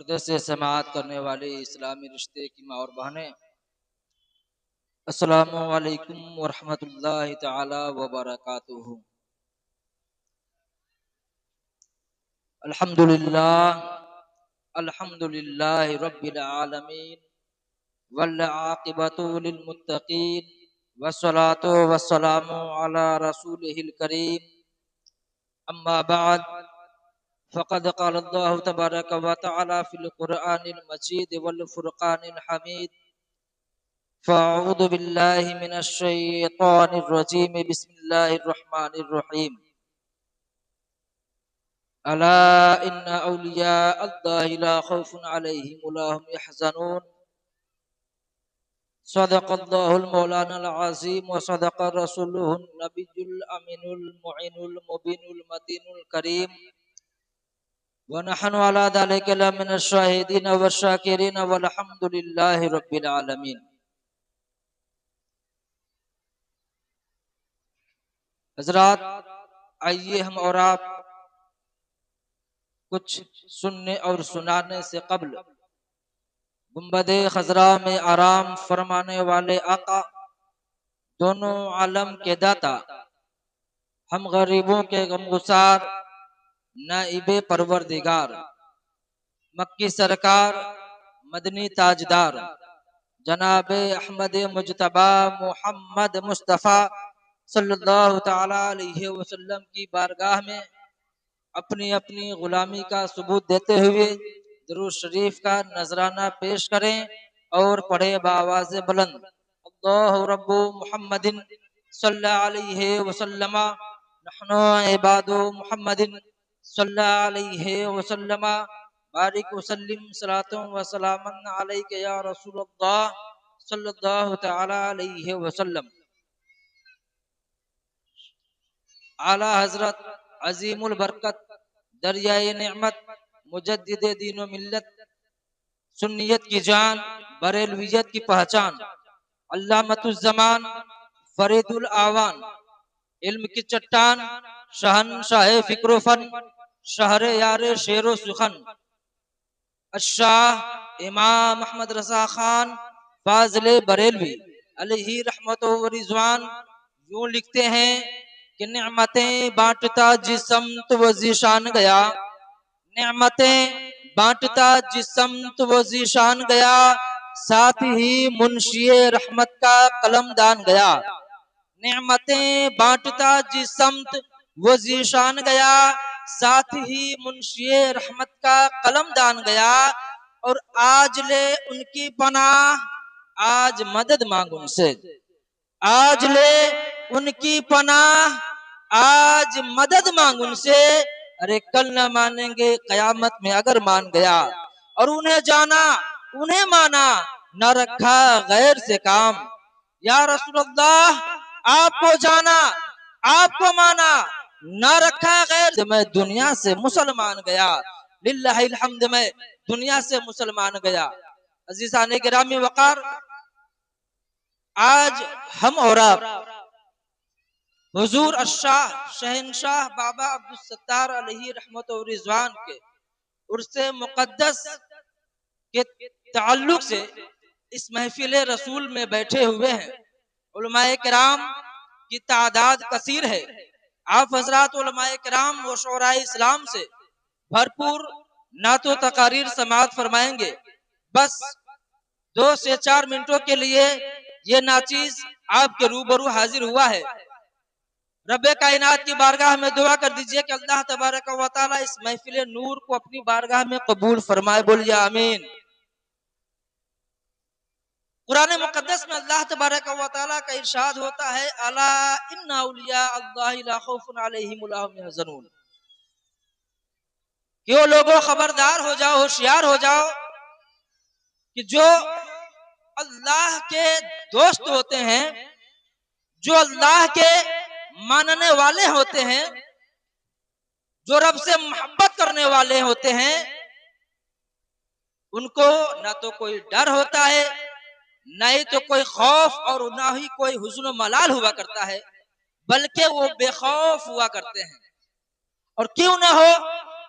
पर्दे से समाअत करने वाली इस्लामी रिश्ते की माँ और बहनें, अस्सलामु अलैकुम वरहमतुल्लाहि तआला व बरकातुहू। अल्हम्दुलिल्लाह रब्बिल आलमीन वल आक़िबतु लिल मुत्तक़ीन वस्सलातु वस्सलामु अला रसूलिहिल करीम। अम्मा बाद फ़क़द क़ाल अल्लाहु तबारक व तआला फ़िल क़ुरआनिल मजीद वल फ़ुरक़ानिल हमीद। फ़अऊज़ु बिल्लाहि मिनश शैतानिर रजीम। बिस्मिल्लाहिर रहमानिर रहीम। अला इन्ना औलिया अल्लाहि ला खौफुन अलैहिम व ला हुम यहज़नून। सदक़ल्लाहुल मौलानाल अज़ीम व सदक़ रसूलुहुन नबियुल अमीनुल मुइनुल मुबीनुल मतीनुल करीम। व नहनु अला ज़ालिका लमिनश शाहिदीन व शाकिरीन वल्हम्दुलिल्लाहि रब्बिल आलमीन। हज़रात, आइए हम और आप कुछ सुनने और सुनाने से कब्ल गुंबदे खजरा में आराम फरमाने वाले आका, दोनों आलम के दाता, हम गरीबों के गमगुसार, नाइबे परवरदिगार, मक्की सरकार, मदनी ताजदार, जनाबे अहमद मुजतबा मोहम्मद मुस्तफ़ा सल्लल्लाहु ताला अलैहि वसल्लम की बारगाह में अपनी अपनी गुलामी का सबूत देते हुए दुरूद शरीफ का नजराना पेश करें और पढ़े बावाज़े बुलंद, अल्लाहु रब्बु मुहम्मदिन सल्लल्लाहु अलैहि वसल्लम नहनु इबादु मुहम्मदिन सल्लल्लाहु अलैहि वसल्लम बारिक वसल्लिम सलातुन व सलामन अलैका या रसूलल्लाह सल्लल्लाहु तआला अलैहि वसल्लम। आला हजरत अजीमुल बरकत दरियाए नेमत मुजद्दिदे दीन व मिल्लत, सुन्नियत की जान, बरेलवियत की पहचान, अल्लामतुज़्ज़मान, फरीदुल आवान, इल्म की चट्टान, शहंशाह फिक्र फन, शहरे यारे शेरो सुखन, अशाह इमाम अहमद रज़ा खान फाज़िले बरेलवी अलैहि रहमतु व रिज़वान यूं लिखते हैं कि नेमतें बांटता जिस समत वो ज़ीशान गया, नेमतें बांटता जिस समत वो ज़ीशान गया, साथ ही मुंशिए रहमत का कलम दान गया। नेमतें बांटता जिस समत वो ज़ीशान गया, साथ ही मुंशिए रहमत का कलम दान गया। और आज ले उनकी पनाह, आज मदद मांग उनसे, आज ले उनकी पनाह, आज मदद मांग उनसे। अरे कल न मानेंगे कयामत में अगर मान गया। और उन्हें जाना उन्हें माना, न रखा गैर से काम। या रसूलल्लाह, आपको जाना आपको माना, न रखा गैर से। मैं दुनिया से मुसलमान गया, लिल्लाहिल हम्द, मैं दुनिया से मुसलमान गया। अजीज़ाने गिरामी वक़ार, आज हम और आप हुजूर अशाह शहंशाह बाबा अब्दुल सत्तार अलैहि रहमत व रिज़वान के उर्से मुक़द्दस के ताल्लुक से इस महफिल रसूल में बैठे हुए हैं। उलमाए किराम की तादाद कसीर है। आप हजरात उलमाए किराम व शोराए इस्लाम से भरपूर नातो तकारीर समाअत फरमाएंगे। बस 2 से 4 मिनटों के लिए ये नाचीज आपके रूबरू हाजिर हुआ है। रब्बे कायनात की बारगाह में दुआ कर दीजिए कि अल्लाह तबारक व तआला इस महफिल नूर को अपनी बारगाह में कबूल फरमाए। बोलिए आमीन। कुरान मुकद्दस में अल्लाह तबारक व तआला का इरशाद होता है, अला इन्ना औलिया अल्लाहि ला खौफुन अलैहिम व ला हुम यहज़नून। क्यों लोगों, खबरदार हो जाओ, होशियार हो जाओ कि जो अल्लाह के दोस्त होते हैं, जो अल्लाह के मानने वाले होते हैं, जो रब से मोहब्बत करने वाले होते हैं, उनको ना तो कोई डर होता है, ना ही तो कोई खौफ, और ना ही कोई हुज़्न मलाल हुआ करता है, बल्कि वो बेखौफ हुआ करते हैं। और क्यों ना हो,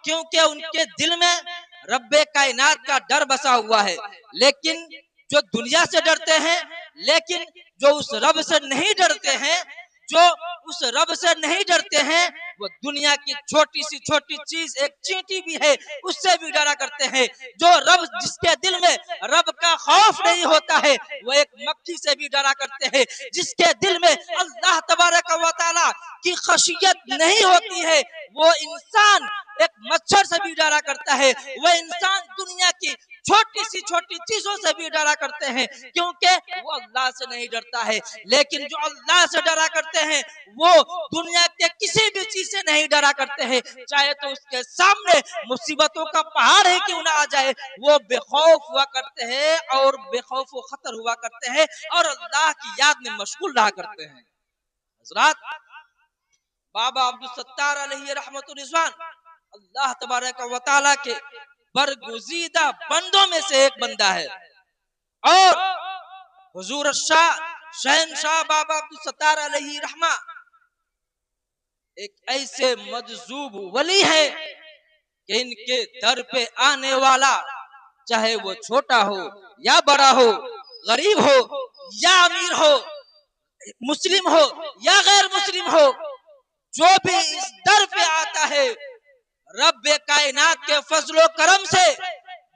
क्योंकि उनके दिल में रब्बे कायनात का डर बसा हुआ है। लेकिन जो दुनिया से डरते हैं, लेकिन जो उस रब से नहीं डरते हैं, जो उस रब से नहीं डरते हैं, वो दुनिया की छोटी सी छोटी चीज, एक चींटी भी है, उससे भी डरा करते हैं। जो रब, जिसके दिल में रब का खौफ नहीं होता है, वो एक मक्खी से भी डरा करते हैं। जिसके दिल में अल्लाह तबारक व तआला की खशियत नहीं होती है, वो इंसान एक मच्छर से भी डरा करता है। वह इंसान दुनिया की छोटी सी छोटी चीजों से भी डरा करते हैं, क्योंकि वो अल्लाह से नहीं डरता है। लेकिन जो अल्लाह से डरा करते हैं, वो दुनिया के किसी भी चीज से नहीं डरा करते हैं। चाहे तो उसके सामने मुसीबतों का पहाड़ ही क्यों ना आ जाए, वो बेखौफ हुआ करते हैं और बेखौफ व खतर हुआ करते हैं और अल्लाह की याद में मशगूल रहा करते हैं। हज़रात, बाबा अब्दुल सत्तार अलैहि रहमतुर रिज़वान अल्लाह तबारक व तआला के बरगुज़ीदा बंदों में से एक बंदा है। और हुजूर शहनशाह बाबा अब्दुल सत्तार अलैहि रहमा एक ऐसे मजजूब वली है कि इनके दर पे आने वाला, चाहे वो छोटा हो या बड़ा हो, गरीब हो या अमीर हो, मुस्लिम हो या गैर मुस्लिम हो, जो भी इस दर पे आता है, रब्बे कायनात के फजलो करम से,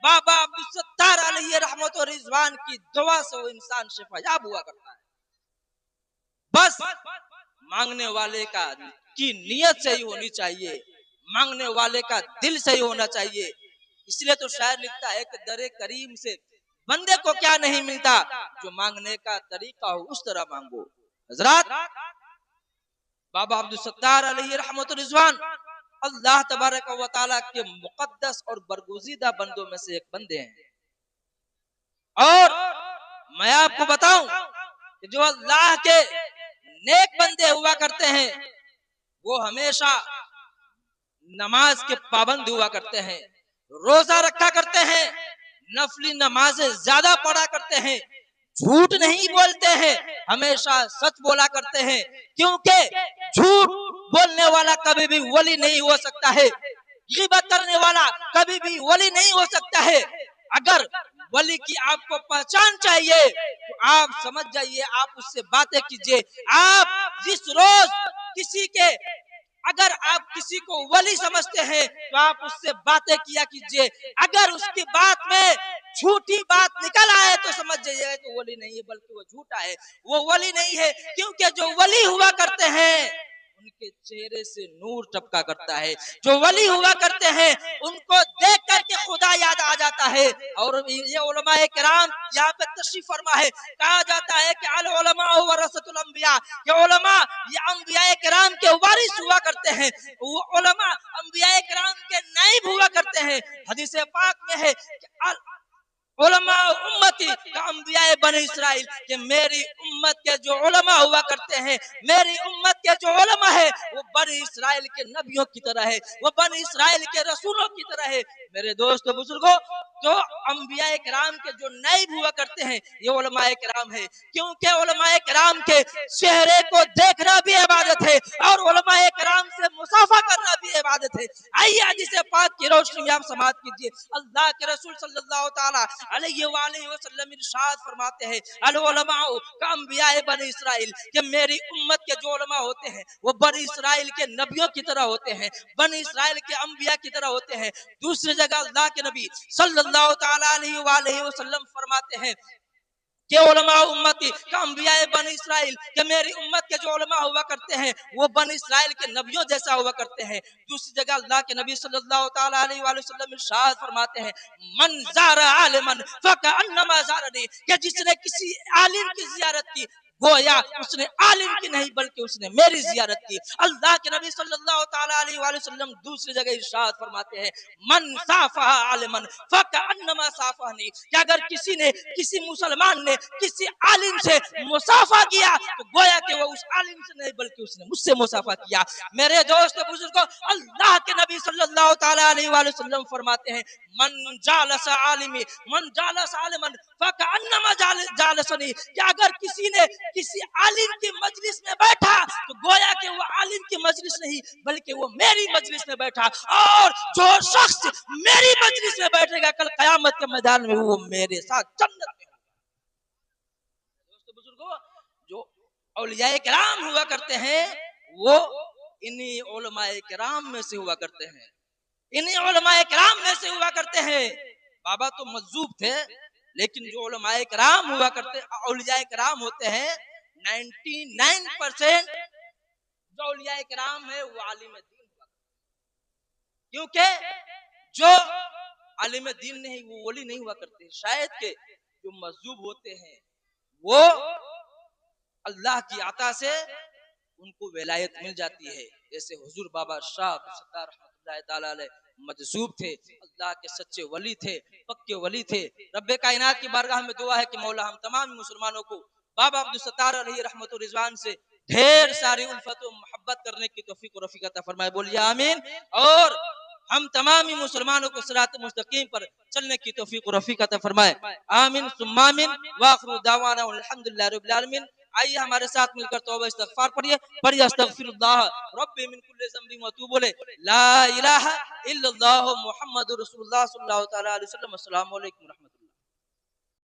बाबा अब्दुल सत्तार अलैहि रहमत और रिजवान की दुआ से वो इंसान शिफायाब हुआ करता है। बस मांगने वाले का की नियत सही होनी चाहिए, मांगने वाले का दिल सही होना चाहिए। इसलिए तो शायर लिखता है कि दरे करीम से बंदे को क्या नहीं मिलता, जो मांगने का तरीका हो उस तरह मांगो। हजरात, बाबा अब्दुल सत्तार अलैहि रहमत रिजवान अल्लाह तबारक व तआला के मुकद्दस और बरगुज़ीदा बंदों में से एक बंदे हैं। और मैं आपको बताऊं कि जो अल्लाह के नेक बंदे हुआ करते हैं, वो हमेशा नमाज के पाबंद हुआ करते हैं, रोजा रखा करते हैं, नफली नमाजें ज्यादा पढ़ा करते हैं, झूठ नहीं बोलते हैं, हमेशा सच बोला करते हैं। क्योंकि झूठ बोलने वाला कभी भी वली नहीं हो सकता है, ग़ीबत करने वाला कभी भी वली नहीं हो सकता है। अगर वली की आपको पहचान चाहिए तो आप समझ जाइए, आप उससे बातें कीजिए। आप जिस रोज किसी के, अगर आप किसी को वली समझते हैं तो आप उससे बातें किया कीजिए। अगर उसकी बात में झूठी बात निकल आए तो समझ जाइए तो वली नहीं है, बल्कि वो झूठा है, वो वली नहीं है। क्योंकि जो वली हुआ करते हैं उनके चेहरे से नूर टपका करता है। जो वली हुआ करते हैं उनको देख करके खुदा याद आ जाता है। और ये उलमाए किराम यहाँ पे तशरीफ फरमा है, कहा जाता है कि अल उलमा वरसतुल अंबिया, ये उलमा ये अंबिया किराम के वारिस हुआ करते हैं। वो उलमा अंबिया किराम के नाइब हुआ करते हैं। हदीस पाक में है कि उलमा उम्मती का अंबिया बनी इस्राइल, कि मेरी उम्मत के जो उलमा हुआ करते हैं, मेरी उम्मत के जो उलमा है वो बनी इस्राइल के नबियों की तरह है, वो बनी इस्राइल के रसूलों की तरह है। मेरे दोस्तों बुजुर्गों, तो अंबिया किराम के जो नाइब हुआ करते हैं ये उलमा किराम है। क्योंकि उलमा किराम के चेहरे को देखना भी इबादत है और उलमा किराम से मुसाफा करना भी इबादत है। आइए हदीस पाक की रोशनी में आप समाअत कीजिए। अल्लाह के रसूल सल्लल्लाहु तआला अलैहि वसल्लम इरशाद फरमाते हैं, अल उलमा का अंबिया बनी इस्राइल, कि मेरी उम्मत के जो उलमा होते हैं वो बनी इस्राइल के नबियों की तरह होते हैं, बनी इस्राइल के अंबिया की तरह होते हैं। दूसरी जगह अल्लाह के नबी सल्लल्लाहु तआला अलैहि वसल्लम फरमाते हैं कि उलमा उम्मती का अंबिया बनी इस्राइल, कि मेरी उम्मत के जो उलमा हुआ करते हैं वो बनी इस्राइल के नबियों जैसा हुआ करते हैं। दूसरी जगह अल्लाह के नबी सल्लल्लाहु तआला अलैहि वसल्लम इरशाद फरमाते हैं, मन ज़ारा आलिमन फकअन्नमा ज़ारनी, कि जिसने किसी आलिम की ज़ियारत की गोया उसने आलिम की नहीं बल्कि उसने मेरी ज़ियारत की। अल्लाह के नबी सल्लल्लाहु तआला अलैहि वसल्लम दूसरी जगह इरशाद फरमाते हैं, मन साफा आलिमन फकअन्नमा साफानी, कि अगर किसी ने, किसी मुसलमान ने किसी आलिम से मुसाफा किया तो गोया कि वो उस आलिम से नहीं बल्कि उसने मुझसे मुसाफा किया। मेरे दोस्त बुजुर्गों, अल्लाह के नबी सल्लल्लाहु तआला अलैहि वसल्लम फरमाते हैं, मन जालस आलिमी मन जालस आलिमन फकअन्नमा जालसनी, कि अगर किसी ने किसी आलिम की मजलिस में बैठा तो गोया कि वो आलिम की मजलिस नहीं बल्कि वो मेरी मजलिस में बैठा, और जो शख्स मेरी मजलिस में बैठेगा कल कयामत के मैदान में वो मेरे साथ जन्नत में होगा। दोस्तों बुजुर्गों, जो औलियाए किराम हुआ करते हैं वो इन्हीं उलमाए किराम में से हुआ करते हैं, इन्हीं उलमाए किराम में से हुआ करते हैं। बाबा तो मजूब थे, लेकिन जो उलमाए किराम हुआ करते औलियाए किराम होते हैं 99% जो औलियाए किराम है वो आलिम दीन हुआ, क्योंकि जो आलिम दीन नहीं वो वली नहीं हुआ करते। शायद के जो मजूब होते हैं वो अल्लाह की आता से उनको विलायत मिल जाती है। जैसे हुजूर बाबा शाह सत्तार रहमतुल्लाह ताला अलैह मजसूब थे, अल्लाह के सच्चे वली थे, पक्के वली थे। रब्बे कायनात की बारगाह में दुआ है कि मौला हम तमाम मुसलमानों को बाबा अब्दुल सत्तार अलैहि रहमतुर रिजवान से ढेर सारी उल्फत और मोहब्बत करने की तौफीक और रफीक अता फरमाए। बोलिए आमीन। और हम तमाम मुसलमानों को सिरात मुस्तकीम पर चलने की तौफीक और रफीक अता फरमाए। आमीन सुम्मा आमीन। व आखिरु दावाना अल्हम्दुलिल्लाहि रब्बिल आलमीन। आइए हमारे साथ मिलकर तौबा इस्तगफार पढ़िए, पढ़िए अस्तगफिरुल्लाह रब्बी मिन कुल्ली ज़ंबि व अतूबु इलैह, ला इलाहा इल्लल्लाह मुहम्मदुर रसूलुल्लाह सल्लल्लाहु तआला अलैहि वसल्लम। अस्सलामु अलैकुम।